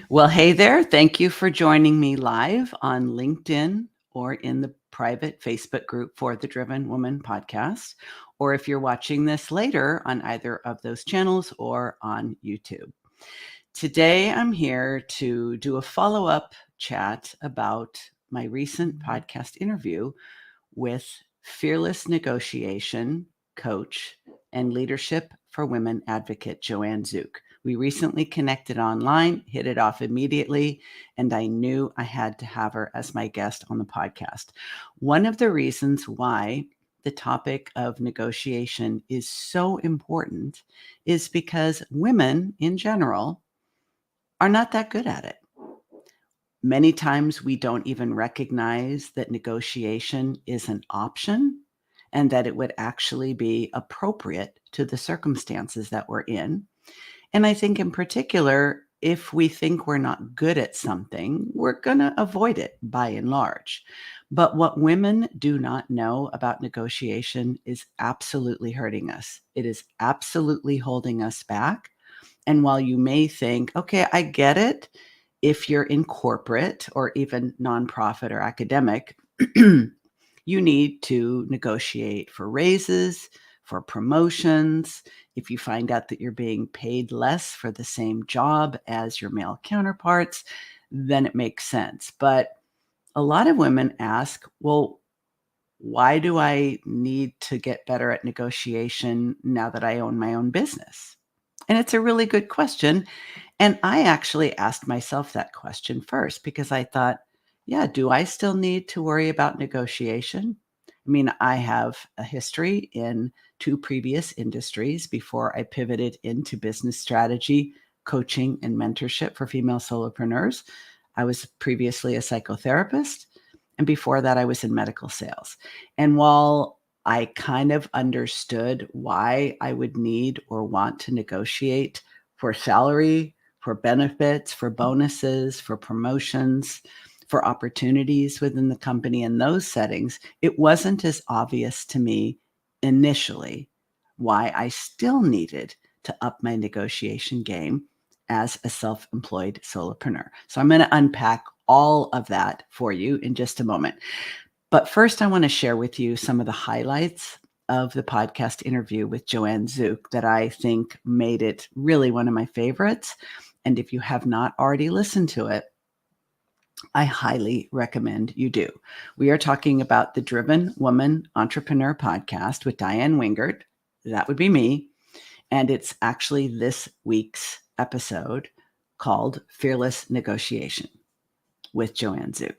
Well, hey there. Thank you for joining me live on LinkedIn or in the private Facebook group for the Driven Woman podcast, or if you're watching this later on either of those channels or on YouTube. Today, I'm here to do a follow-up chat about my recent podcast interview with fearless negotiation coach and leadership for women advocate Joanne Zuk. We recently connected online, hit it off immediately, and I knew I had to have her as my guest on the podcast. One of the reasons why the topic of negotiation is so important is because women in general are not that good at it. Many times we don't even recognize that negotiation is an option and that it would actually be appropriate to the circumstances that we're in. And I think in particular, if we think we're not good at something, we're going to avoid it by and large. But what women do not know about negotiation is absolutely hurting us. It is absolutely holding us back. And while you may think, okay, I get it, if you're in corporate or even nonprofit or academic, you need to negotiate for raises, for promotions. If you find out that you're being paid less for the same job as your male counterparts, then it makes sense. But a lot of women ask, well, why do I need to get better at negotiation now that I own my own business? And it's a really good question. And I actually asked myself that question first because I thought, yeah, do I still need to worry about negotiation? I mean, I have a history in two previous industries before I pivoted into business strategy, coaching, and mentorship for female solopreneurs. I was previously a psychotherapist, and before that, I was in medical sales. And while I kind of understood why I would need or want to negotiate for salary, for benefits, for bonuses, for promotions, for opportunities within the company in those settings, it wasn't as obvious to me initially why I still needed to up my negotiation game as a self-employed solopreneur. So I'm going to unpack all of that for you in just a moment. But first, I want to share with you some of the highlights of the podcast interview with Joanne Zuk that I think made it really one of my favorites. And if you have not already listened to it, I highly recommend you do. We are talking about the Driven Woman Entrepreneur podcast with Diane Wingert. That would be me. And it's actually this week's episode called Fearless Negotiation with Joanne Zuk.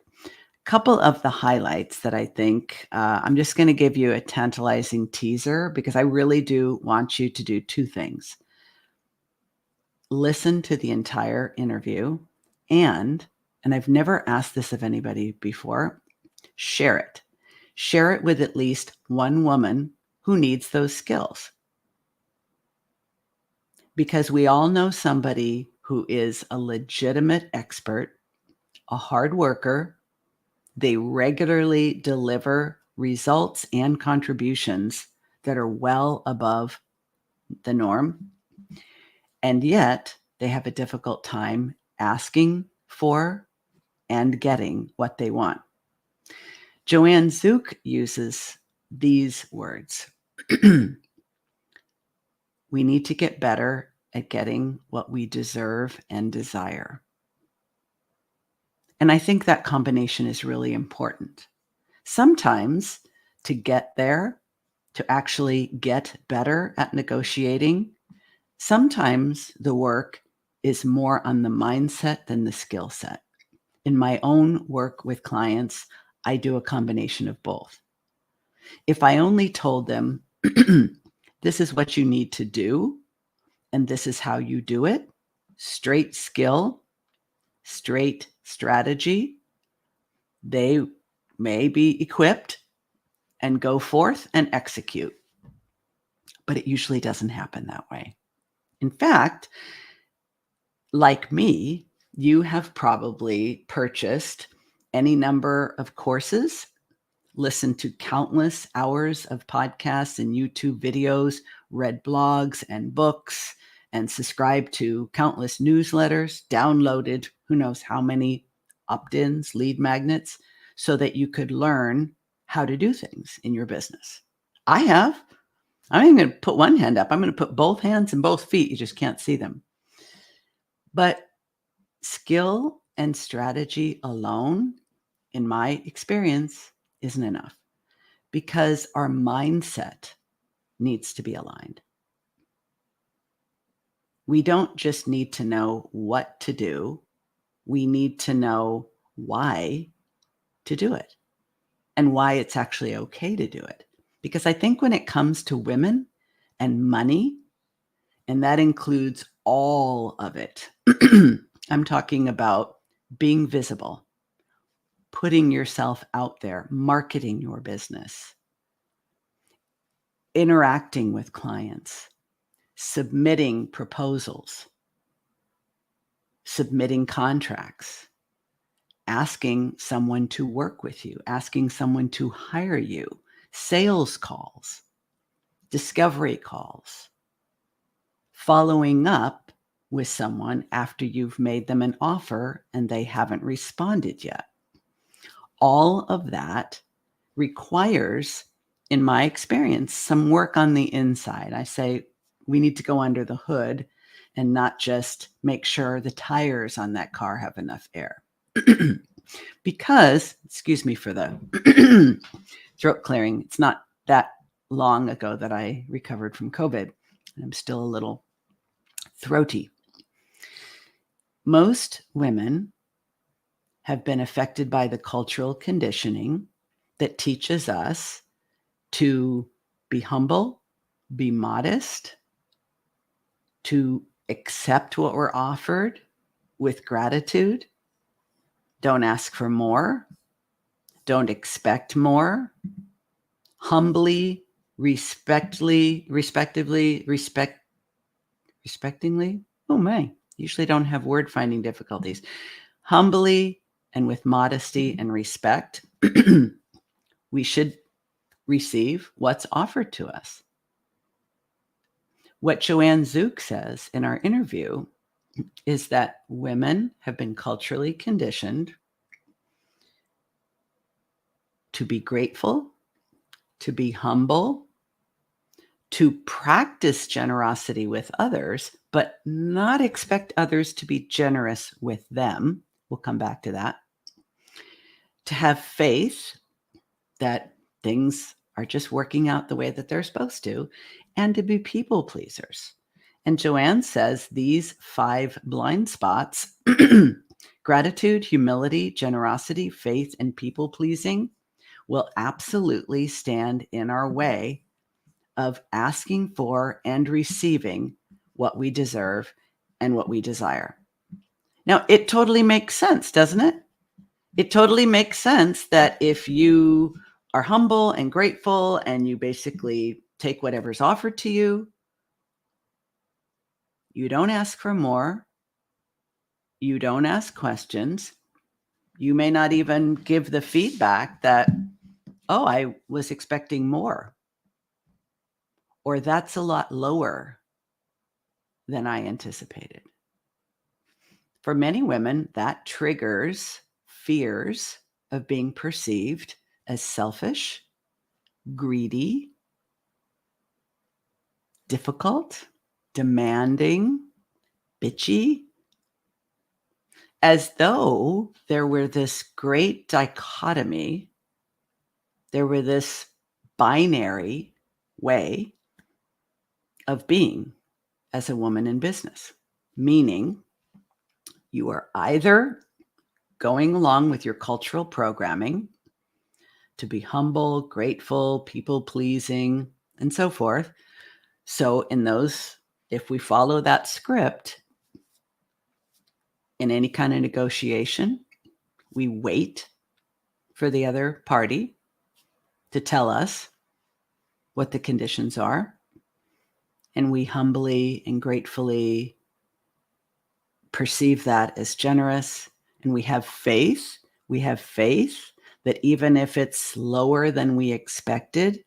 Couple of the highlights that I think I'm just going to give you a tantalizing teaser because I really do want you to do two things. Listen to the entire interview and I've never asked this of anybody before, share it. Share it with at least one woman who needs those skills. Because we all know somebody who is a legitimate expert, a hard worker. They regularly deliver results and contributions that are well above the norm. And yet they have a difficult time asking for and getting what they want. Joanne Zuk uses these words. We need to get better at getting what we deserve and desire. And I think that combination is really important. Sometimes to get there, to actually get better at negotiating, sometimes the work is more on the mindset than the skill set. In my own work with clients, I do a combination of both. If I only told them, this is what you need to do, and this is how you do it, straight skill, straight strategy, they may be equipped and go forth and execute. But it usually doesn't happen that way. In fact, like me, you have probably purchased any number of courses, listened to countless hours of podcasts and YouTube videos, read blogs and books, and subscribed to countless newsletters, downloaded who knows how many opt-ins, lead magnets, so that you could learn how to do things in your business. I have. I'm even going to put one hand up. I'm going to put both hands and both feet. You just can't see them. But skill and strategy alone, in my experience, isn't enough, because our mindset needs to be aligned. We don't just need to know what to do. We need to know why to do it and why it's actually okay to do it. Because I think when it comes to women and money, and that includes all of it, I'm talking about being visible, putting yourself out there, marketing your business, interacting with clients, submitting proposals, submitting contracts, asking someone to work with you, asking someone to hire you, sales calls, discovery calls, following up with someone after you've made them an offer and they haven't responded yet. All of that requires, in my experience, some work on the inside. I say we need to go under the hood and not just make sure the tires on that car have enough air. Because, excuse me for the throat clearing, it's not that long ago that I recovered from COVID, and I'm still a little throaty. Most women have been affected by the cultural conditioning that teaches us to be humble, be modest, to accept what we're offered with gratitude. Don't ask for more. Don't expect more. Humbly, respectingly. Oh my, usually don't have word finding difficulties. Humbly and with modesty and respect, we should receive what's offered to us. What Joanne Zuk says in our interview is that women have been culturally conditioned to be grateful, to be humble, to practice generosity with others, but not expect others to be generous with them. We'll come back to that. To have faith that things are just working out the way that they're supposed to, and to be people pleasers. And Joanne says these 5 blind spots, gratitude, humility, generosity, faith, and people pleasing, will absolutely stand in our way of asking for and receiving what we deserve and what we desire. Now, it totally makes sense, doesn't it? It totally makes sense that if you are humble and grateful and you basically take whatever's offered to you, you don't ask for more, you don't ask questions, you may not even give the feedback that, oh, I was expecting more, or that's a lot lower than I anticipated. For many women, that triggers fears of being perceived as selfish, greedy, difficult, demanding, bitchy, as though there were this great dichotomy, there were this binary way of being as a woman in business, meaning you are either going along with your cultural programming to be humble, grateful, people-pleasing, and so forth. So in those, if we follow that script in any kind of negotiation, we wait for the other party to tell us what the conditions are, and we humbly and gratefully perceive that as generous, and we have faith. We have faith that even if it's lower than we expected,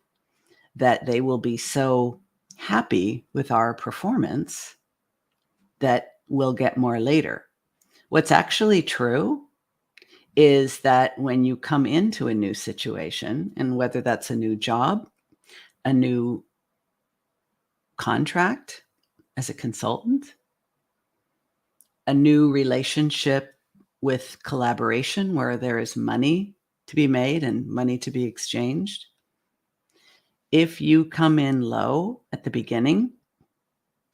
that they will be so happy with our performance that we'll get more later. What's actually true is that when you come into a new situation, and whether that's a new job, a new contract as a consultant, a new relationship with collaboration where there is money to be made and money to be exchanged, if you come in low at the beginning,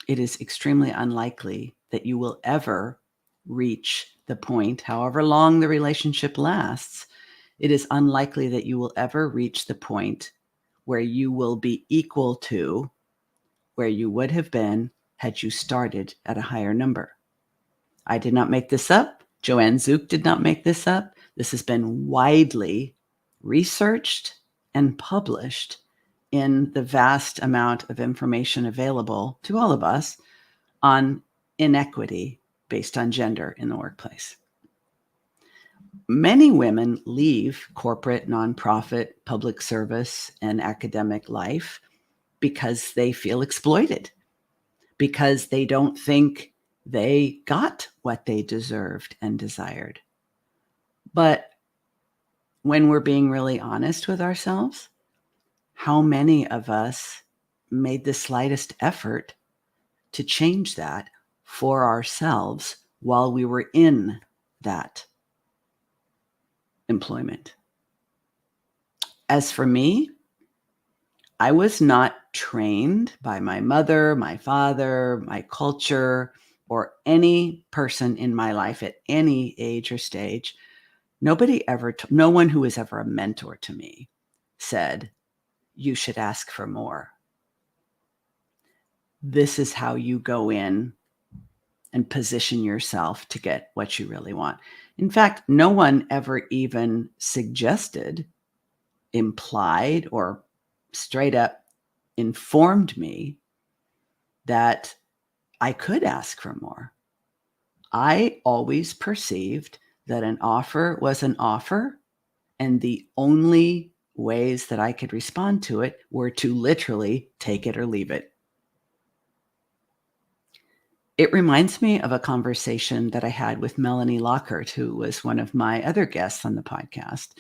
it is extremely unlikely that you will ever reach the point, however long the relationship lasts, it is unlikely that you will ever reach the point where you will be equal to where you would have been had you started at a higher number. I did not make this up. Joanne Zuk did not make this up. This has been widely researched and published in the vast amount of information available to all of us on inequity based on gender in the workplace. Many women leave corporate, nonprofit, public service, and academic life because they feel exploited, because they don't think they got what they deserved and desired. But when we're being really honest with ourselves, how many of us made the slightest effort to change that for ourselves while we were in that employment? As for me, I was not trained by my mother, my father, my culture, or any person in my life at any age or stage. No one who was ever a mentor to me said, you should ask for more. This is how you go in and position yourself to get what you really want. In fact, no one ever even suggested, implied, or straight up informed me that I could ask for more. I always perceived that an offer was an offer, and the only ways that I could respond to it were to literally take it or leave it. It reminds me of a conversation that I had with Melanie Lockhart, who was one of my other guests on the podcast.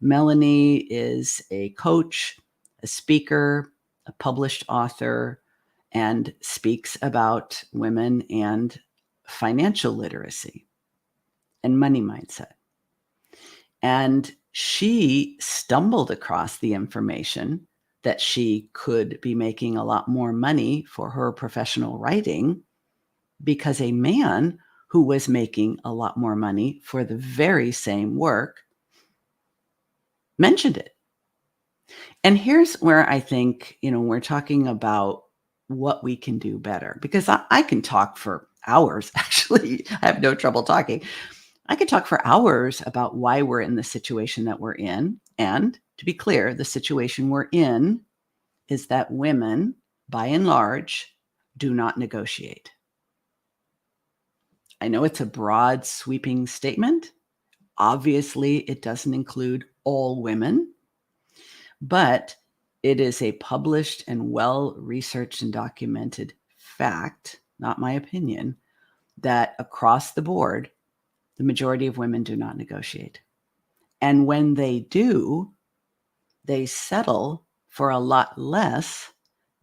Melanie is a coach, a speaker, a published author, and speaks about women and financial literacy and money mindset. And she stumbled across the information that she could be making a lot more money for her professional writing because a man who was making a lot more money for the very same work mentioned it. And here's where I think, we're talking about what we can do better, because I can talk for hours. Actually, I have no trouble talking. I could talk for hours about why we're in the situation that we're in. And to be clear, the situation we're in is that women, by and large, do not negotiate. I know it's a broad, sweeping statement. Obviously, it doesn't include all women, but it is a published and well-researched and documented fact, not my opinion, that across the board, the majority of women do not negotiate. And when they do, they settle for a lot less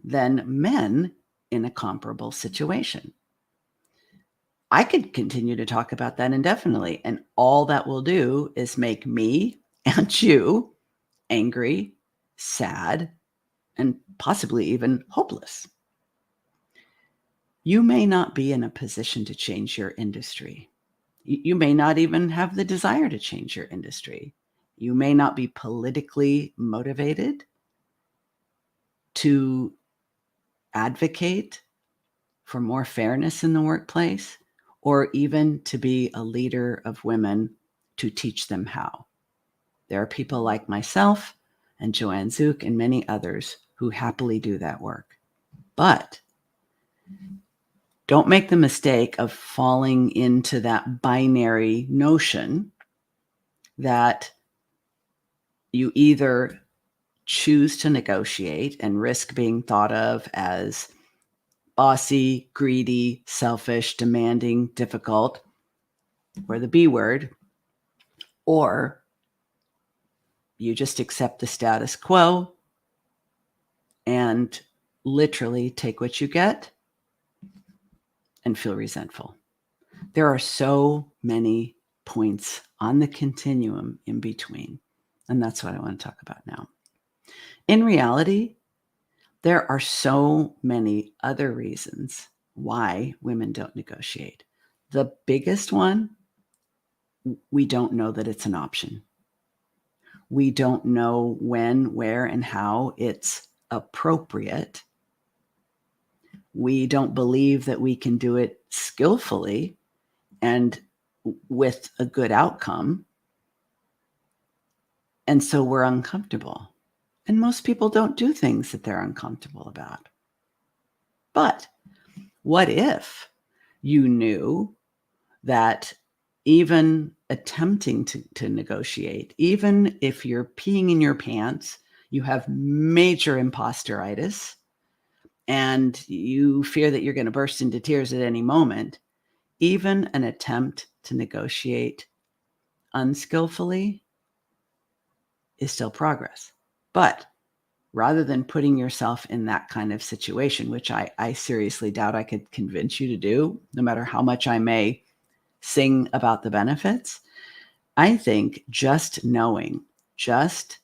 than men in a comparable situation. I could continue to talk about that indefinitely, and all that will do is make me and you angry, sad, and possibly even hopeless. You may not be in a position to change your industry. You may not even have the desire to change your industry. You may not be politically motivated to advocate for more fairness in the workplace, or even to be a leader of women to teach them how. There are people like myself and Joanne Zuk and many others who happily do that work. But don't make the mistake of falling into that binary notion that you either choose to negotiate and risk being thought of as bossy, greedy, selfish, demanding, difficult, or the B word, or you just accept the status quo and literally take what you get and feel resentful. There are so many points on the continuum in between, and that's what I want to talk about now. In reality, there are so many other reasons why women don't negotiate. The biggest one, we don't know that it's an option. We don't know when, where, and how it's appropriate. We don't believe that we can do it skillfully and with a good outcome. And so we're uncomfortable. And most people don't do things that they're uncomfortable about. But what if you knew that even attempting to negotiate, even if you're peeing in your pants, you have major imposteritis, and you fear that you're going to burst into tears at any moment, even an attempt to negotiate unskillfully is still progress. But rather than putting yourself in that kind of situation, which I seriously doubt I could convince you to do, no matter how much I may sing about the benefits, I think just knowing, just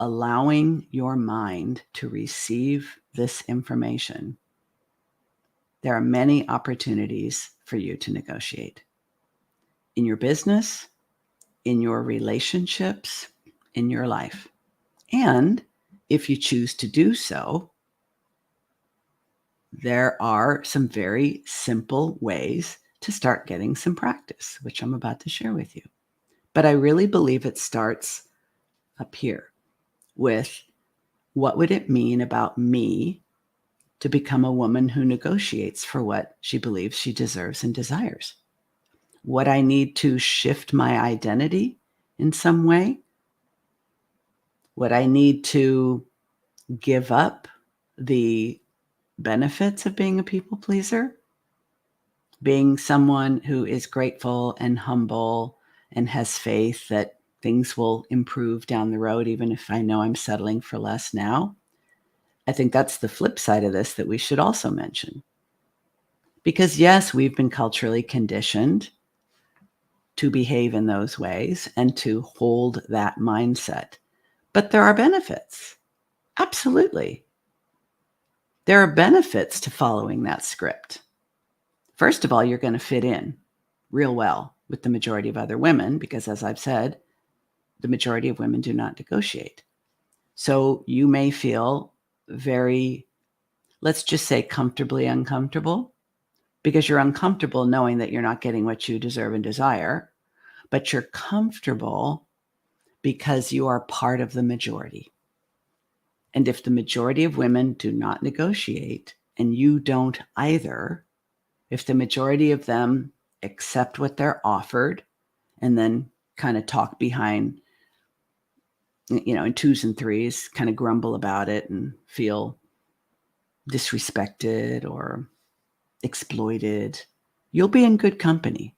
allowing your mind to receive this information, there are many opportunities for you to negotiate in your business, in your relationships, in your life. And if you choose to do so, there are some very simple ways to start getting some practice, which I'm about to share with you. But I really believe it starts up here with what would it mean about me to become a woman who negotiates for what she believes she deserves and desires? Would I need to shift my identity in some way? Would I need to give up the benefits of being a people pleaser? Being someone who is grateful and humble and has faith that things will improve down the road, even if I know I'm settling for less now. I think that's the flip side of this that we should also mention. Because yes, we've been culturally conditioned to behave in those ways and to hold that mindset. But there are benefits. Absolutely. There are benefits to following that script. First of all, you're going to fit in real well with the majority of other women because, as I've said, the majority of women do not negotiate. So you may feel very, let's just say, comfortably uncomfortable because you're uncomfortable knowing that you're not getting what you deserve and desire, but you're comfortable because you are part of the majority. And if the majority of women do not negotiate and you don't either, if the majority of them accept what they're offered and then kind of talk behind, in twos and threes, kind of grumble about it and feel disrespected or exploited, you'll be in good company.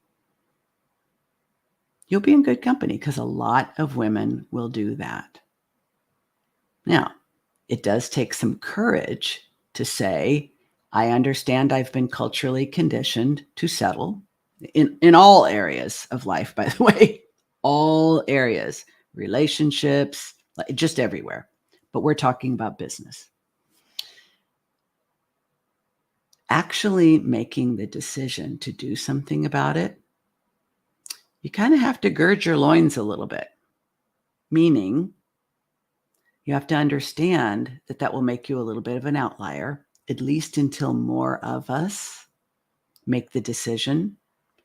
You'll be in good company because a lot of women will do that. Now, it does take some courage to say, I understand I've been culturally conditioned to settle in all areas of life, by the way, all areas, relationships, just everywhere. But we're talking about business. Actually making the decision to do something about it, you kind of have to gird your loins a little bit, meaning you have to understand that that will make you a little bit of an outlier, at least until more of us make the decision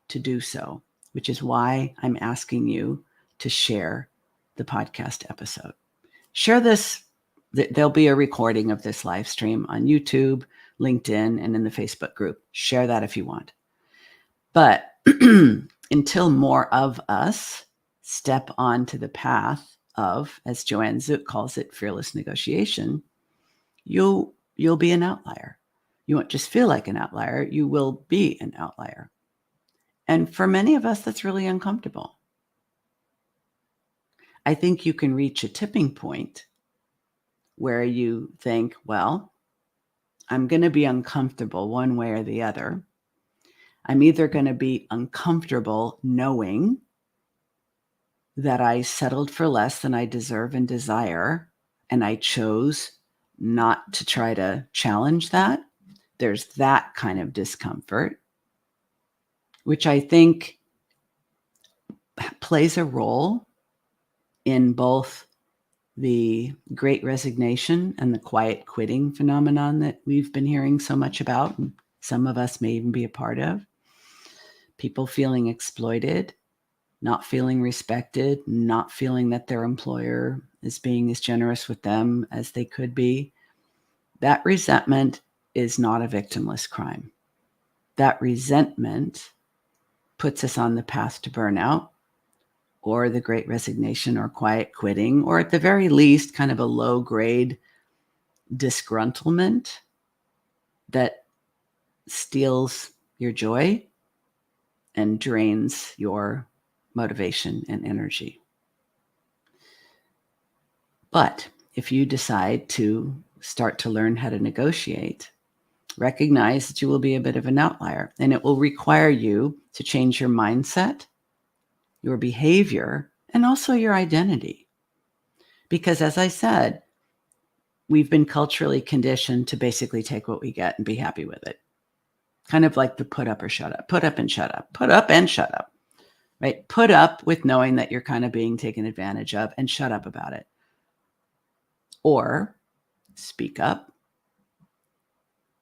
to do so, which is why I'm asking you to share the podcast episode. Share this. There'll be a recording of this live stream on YouTube, LinkedIn, and in the Facebook group. Share that if you want. But until more of us step onto the path of, as Joanne Zuk calls it, fearless negotiation, you'll be an outlier. You won't just feel like an outlier, you will be an outlier. And for many of us, that's really uncomfortable. I think you can reach a tipping point where you think, well, I'm going to be uncomfortable one way or the other. I'm either going to be uncomfortable knowing that I settled for less than I deserve and desire, and I chose not to try to challenge that. There's that kind of discomfort, which I think plays a role in both the Great Resignation and the quiet quitting phenomenon that we've been hearing so much about, and some of us may even be a part of. People feeling exploited, not feeling respected, not feeling that their employer is being as generous with them as they could be. That resentment is not a victimless crime. That resentment puts us on the path to burnout or the Great Resignation or quiet quitting, or at the very least, kind of a low-grade disgruntlement that steals your joy and drains your motivation and energy. But if you decide to start to learn how to negotiate, recognize that you will be a bit of an outlier, and it will require you to change your mindset, your behavior, and also your identity. Because as I said, we've been culturally conditioned to basically take what we get and be happy with it. Kind of like the put up or shut up, put up and shut up, put up and shut up, right? Put up with knowing that you're kind of being taken advantage of and shut up about it. Or speak up,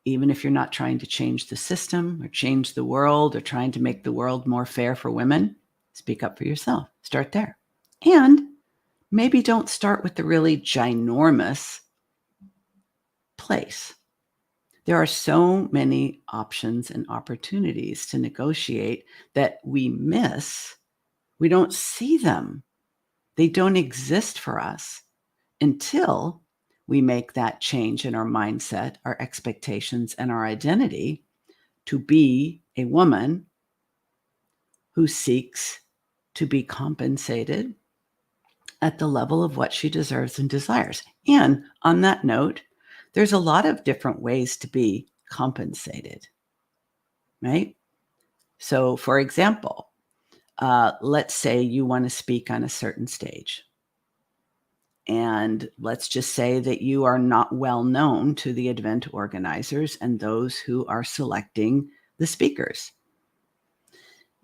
even if you're not trying to change the system or change the world or trying to make the world more fair for women. Speak up for yourself. Start there. And maybe don't start with the really ginormous place. There are so many options and opportunities to negotiate that we miss. We don't see them. They don't exist for us until we make that change in our mindset, our expectations, and our identity to be a woman who seeks to be compensated at the level of what she deserves and desires. And on that note, there's a lot of different ways to be compensated, right? So, for example, let's say you want to speak on a certain stage. And let's just say that you are not well known to the event organizers and those who are selecting the speakers.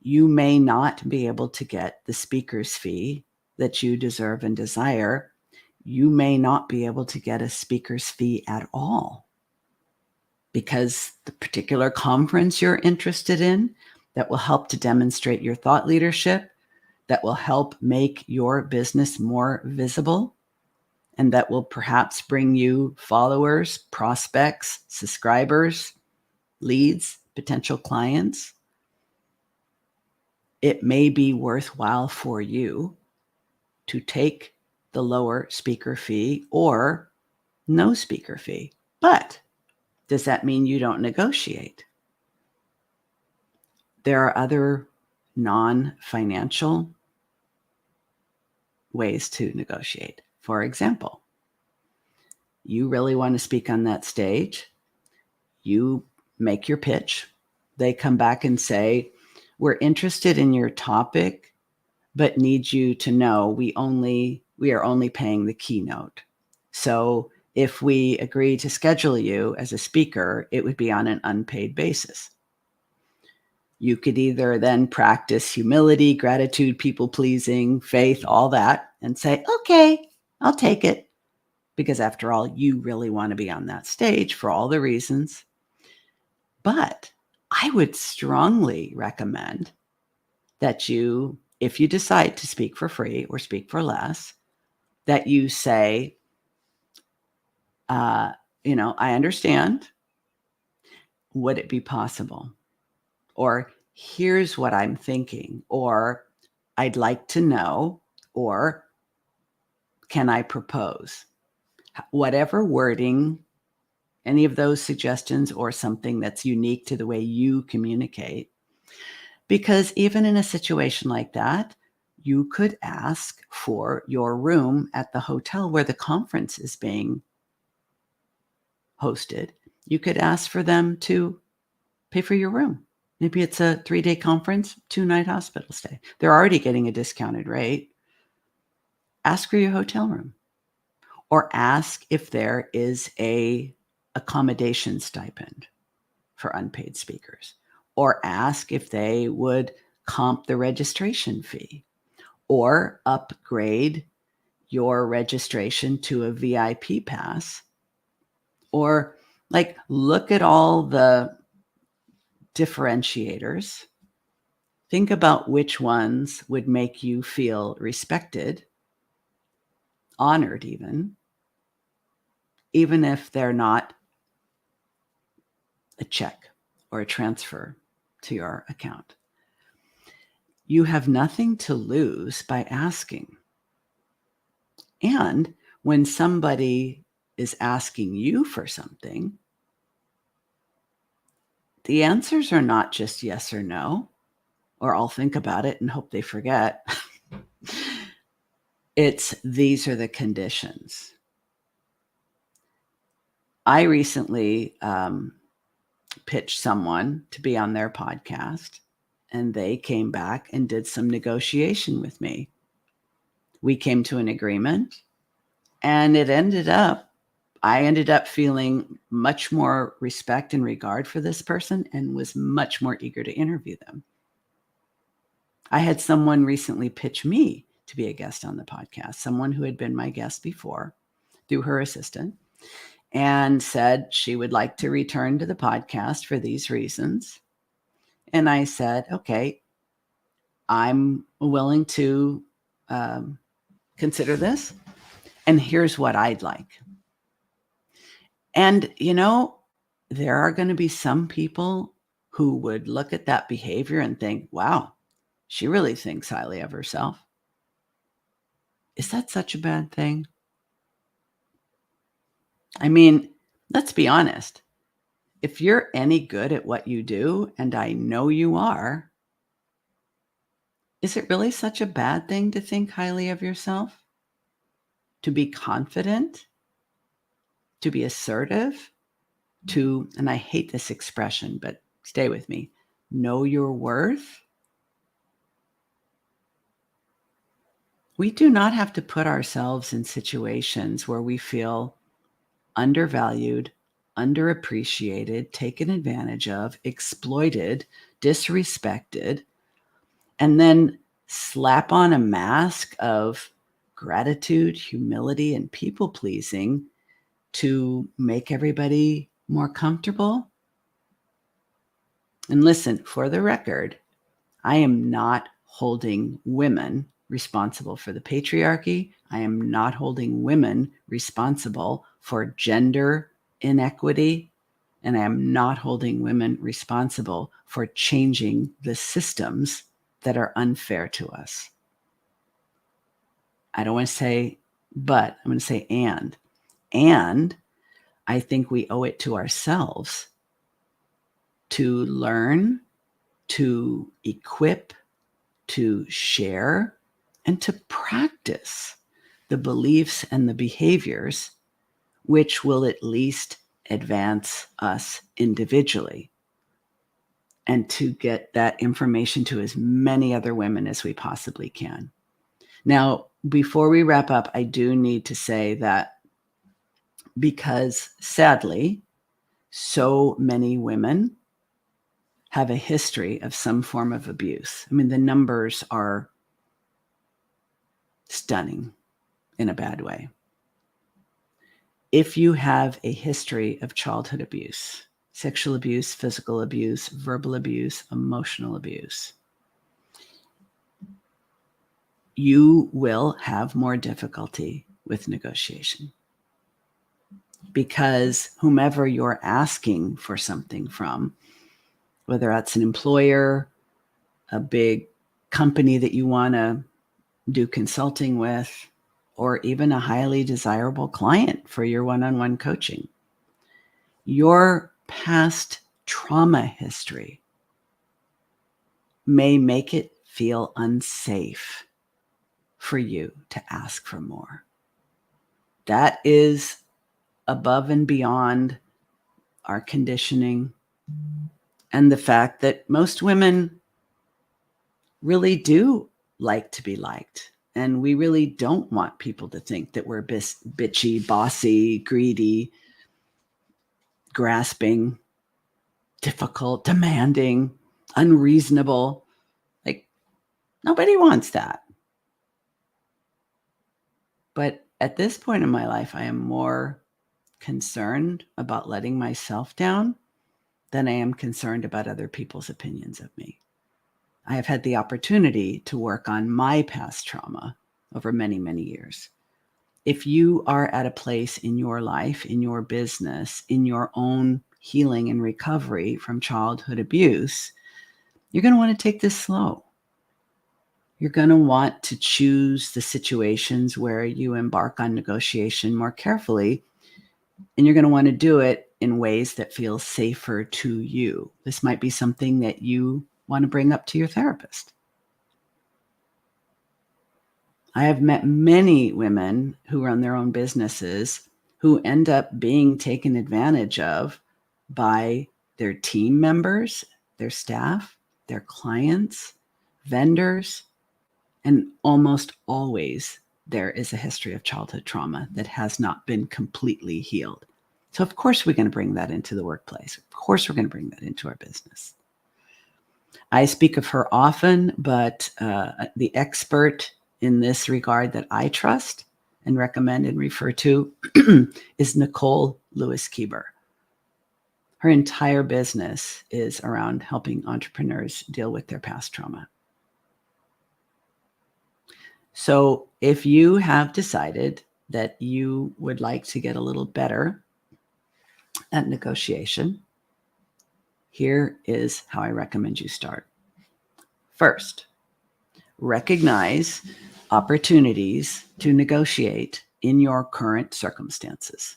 You may not be able to get the speaker's fee that you deserve and desire. You may not be able to get a speaker's fee at all because the particular conference you're interested in that will help to demonstrate your thought leadership, that will help make your business more visible, and that will perhaps bring you followers, prospects, subscribers, leads, potential clients. It may be worthwhile for you to take the lower speaker fee or no speaker fee. But does that mean you don't negotiate? There are other non-financial ways to negotiate. For example, you really want to speak on that stage. You make your pitch. They come back and say, we're interested in your topic, but need you to know we are only paying the keynote. So if we agree to schedule you as a speaker, it would be on an unpaid basis. You could either then practice humility, gratitude, people pleasing, faith, all that, and say, okay, I'll take it. Because after all, you really want to be on that stage for all the reasons. But I would strongly recommend that you, if you decide to speak for free or speak for less, that you say, I understand. Would it be possible? Or here's what I'm thinking, or I'd like to know, or can I propose? Whatever wording Any of those suggestions or something that's unique to the way you communicate. Because even in a situation like that, you could ask for your room at the hotel where the conference is being hosted. You could ask for them to pay for your room. Maybe it's a 3-day conference, 2-night hospital stay. They're already getting a discounted rate. Ask for your hotel room, or ask if there is a accommodation stipend for unpaid speakers, or ask if they would comp the registration fee or upgrade your registration to a VIP pass, or like look at all the differentiators. Think about which ones would make you feel respected, honored even if they're not a check or a transfer to your account. You have nothing to lose by asking. And when somebody is asking you for something, the answers are not just yes or no, or I'll think about it and hope they forget. It's these are the conditions. I recently pitched someone to be on their podcast, and they came back and did some negotiation with me. We came to an agreement, and I ended up feeling much more respect and regard for this person and was much more eager to interview them. I had someone recently pitch me to be a guest on the podcast, someone who had been my guest before through her assistant, and said she would like to return to the podcast for these reasons. And I said, okay, I'm willing to consider this. And here's what I'd like. And, there are going to be some people who would look at that behavior and think, wow, she really thinks highly of herself. Is that such a bad thing? I mean, let's be honest. If you're any good at what you do, and I know you are, is it really such a bad thing to think highly of yourself? To be confident? To be assertive? And I hate this expression, but stay with me, know your worth? We do not have to put ourselves in situations where we feel undervalued, underappreciated, taken advantage of, exploited, disrespected, and then slap on a mask of gratitude, humility, and people pleasing to make everybody more comfortable. And listen, for the record, I am not holding women responsible for the patriarchy. I am not holding women responsible for gender inequity. And I am not holding women responsible for changing the systems that are unfair to us. I don't want to say but, I'm going to say and. And I think we owe it to ourselves to learn, to equip, to share, and to practice the beliefs and the behaviors which will at least advance us individually, and to get that information to as many other women as we possibly can. Now, before we wrap up, I do need to say that because sadly, so many women have a history of some form of abuse. I mean, the numbers are stunning in a bad way. If you have a history of childhood abuse, sexual abuse, physical abuse, verbal abuse, emotional abuse, you will have more difficulty with negotiation, because whomever you're asking for something from, whether that's an employer, a big company that you want to do consulting with, or even a highly desirable client for your one-on-one coaching, Your past trauma history may make it feel unsafe for you to ask for more. That is above and beyond our conditioning and the fact that most women really do like to be liked. And we really don't want people to think that we're bitchy, bossy, greedy, grasping, difficult, demanding, unreasonable. Like, nobody wants that. But at this point in my life, I am more concerned about letting myself down than I am concerned about other people's opinions of me. I have had the opportunity to work on my past trauma over many, many years. If you are at a place in your life, in your business, in your own healing and recovery from childhood abuse, you're going to want to take this slow. You're going to want to choose the situations where you embark on negotiation more carefully, and you're going to want to do it in ways that feel safer to you. This might be something that you want to bring up to your therapist. I have met many women who run their own businesses who end up being taken advantage of by their team members, their staff, their clients, vendors, and almost always there is a history of childhood trauma that has not been completely healed. So of course we're going to bring that into the workplace. Of course we're going to bring that into our business. I speak of her often, but the expert in this regard that I trust and recommend and refer to is Nicole Lewis-Keeber. Her entire business is around helping entrepreneurs deal with their past trauma. So if you have decided that you would like to get a little better at negotiation, here is how I recommend you start. First, recognize opportunities to negotiate in your current circumstances.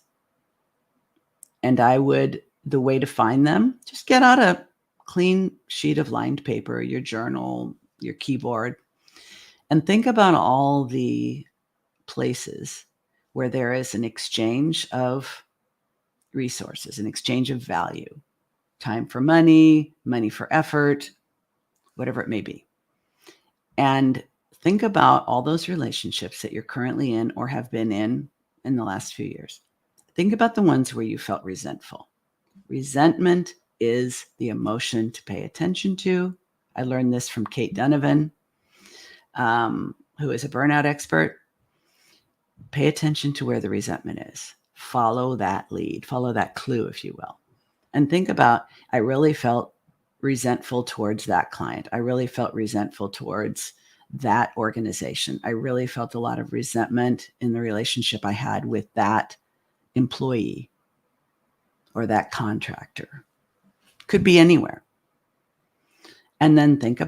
And the way to find them, just get out a clean sheet of lined paper, your journal, your keyboard, and think about all the places where there is an exchange of resources, an exchange of value, time for money, money for effort, whatever it may be. And think about all those relationships that you're currently in or have been in the last few years. Think about the ones where you felt resentful. Resentment is the emotion to pay attention to. I learned this from Kate Donovan, who is a burnout expert. Pay attention to where the resentment is. Follow that lead, follow that clue, if you will. And think about, I really felt resentful towards that client. I really felt resentful towards that organization. I really felt a lot of resentment in the relationship I had with that employee or that contractor. Could be anywhere. And then think